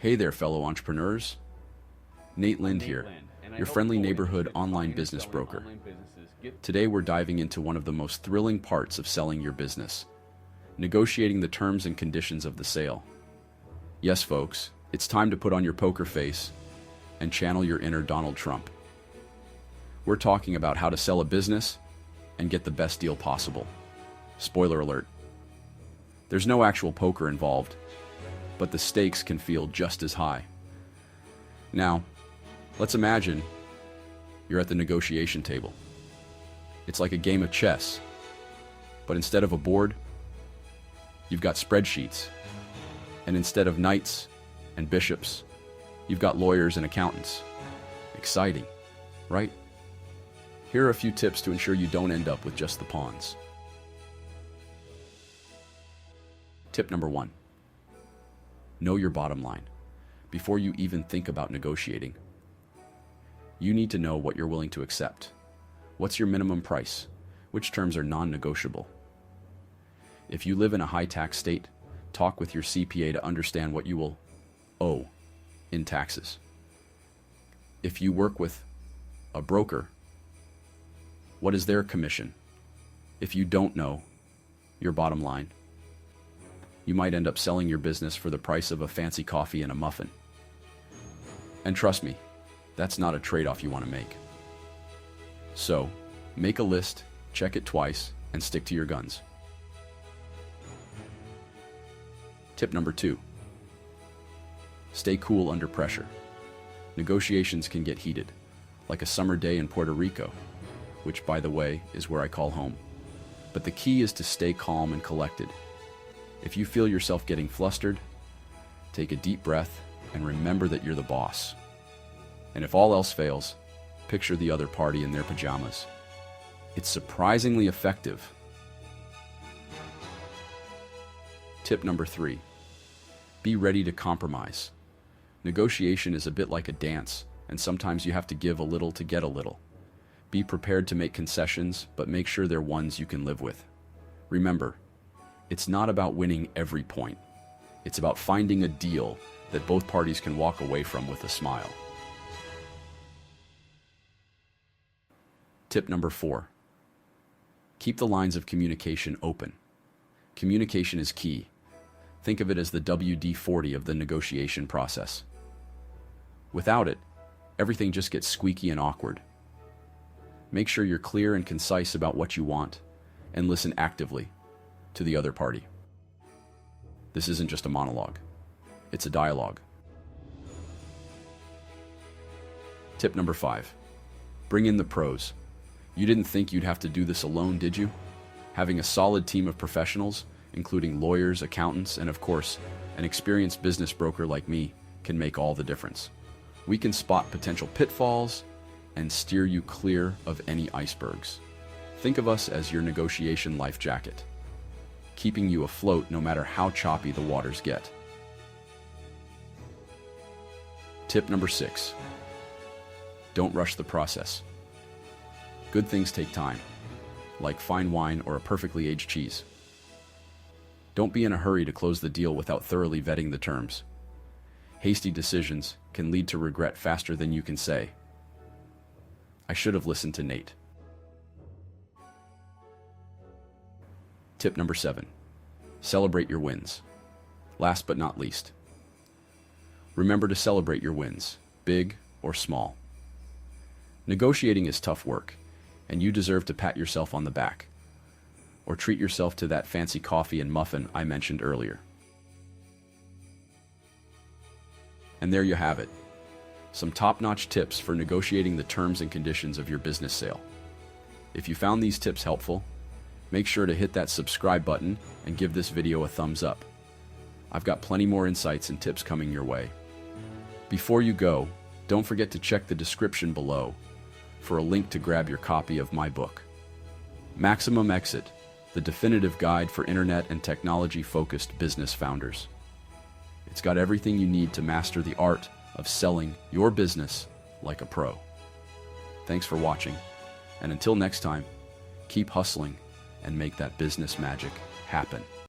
Hey there, fellow entrepreneurs. Nate Lind here, your friendly neighborhood online business broker. Today we're diving into one of the most thrilling parts of selling your business, negotiating the terms and conditions of the sale. Yes, folks, it's time to put on your poker face and channel your inner Donald Trump. We're talking about how to sell a business and get the best deal possible. Spoiler alert. There's no actual poker involved, but the stakes can feel just as high. Now, let's imagine you're at the negotiation table. It's like a game of chess, but instead of a board, you've got spreadsheets. And instead of knights and bishops, you've got lawyers and accountants. Exciting, right? Here are a few tips to ensure you don't end up with just the pawns. Tip number 1. Know your bottom line. Before you even think about negotiating, you need to know what you're willing to accept. What's your minimum price? Which terms are non-negotiable? If you live in a high-tax state, talk with your CPA to understand what you will owe in taxes. If you work with a broker, what is their commission? If you don't know your bottom line, you might end up selling your business for the price of a fancy coffee and a muffin. And trust me, that's not a trade-off you want to make. So, make a list, check it twice, and stick to your guns. Tip number 2. Stay cool under pressure. Negotiations can get heated, like a summer day in Puerto Rico, which, by the way, is where I call home. But the key is to stay calm and collected. If you feel yourself getting flustered, take a deep breath and remember that you're the boss. And if all else fails, picture the other party in their pajamas. It's surprisingly effective. Tip number 3. Be ready to compromise. Negotiation is a bit like a dance, and sometimes you have to give a little to get a little. Be prepared to make concessions, but make sure they're ones you can live with. Remember, it's not about winning every point. It's about finding a deal that both parties can walk away from with a smile. Tip number 4. Keep the lines of communication open. Communication is key. Think of it as the WD-40 of the negotiation process. Without it, everything just gets squeaky and awkward. Make sure you're clear and concise about what you want, and listen actively to the other party. This isn't just a monologue. It's a dialogue. Tip number 5. Bring in the pros. You didn't think you'd have to do this alone, did you? Having a solid team of professionals, including lawyers, accountants, and of course, an experienced business broker like me, can make all the difference. We can spot potential pitfalls and steer you clear of any icebergs. Think of us as your negotiation life jacket, keeping you afloat no matter how choppy the waters get. Tip number 6. Don't rush the process. Good things take time, like fine wine or a perfectly aged cheese. Don't be in a hurry to close the deal without thoroughly vetting the terms. Hasty decisions can lead to regret faster than you can say, "I should have listened to Nate." Tip number 7. Celebrate your wins. Last but not least, remember to celebrate your wins, big or small. Negotiating is tough work, and you deserve to pat yourself on the back, or treat yourself to that fancy coffee and muffin I mentioned earlier. And there you have it. Some top-notch tips for negotiating the terms and conditions of your business sale. If you found these tips helpful, make sure to hit that subscribe button and give this video a thumbs up. I've got plenty more insights and tips coming your way. Before you go, don't forget to check the description below for a link to grab your copy of my book, Maximum Exit, the definitive guide for internet and technology-focused business founders. It's got everything you need to master the art of selling your business like a pro. Thanks for watching, and until next time, keep hustling and make that business magic happen.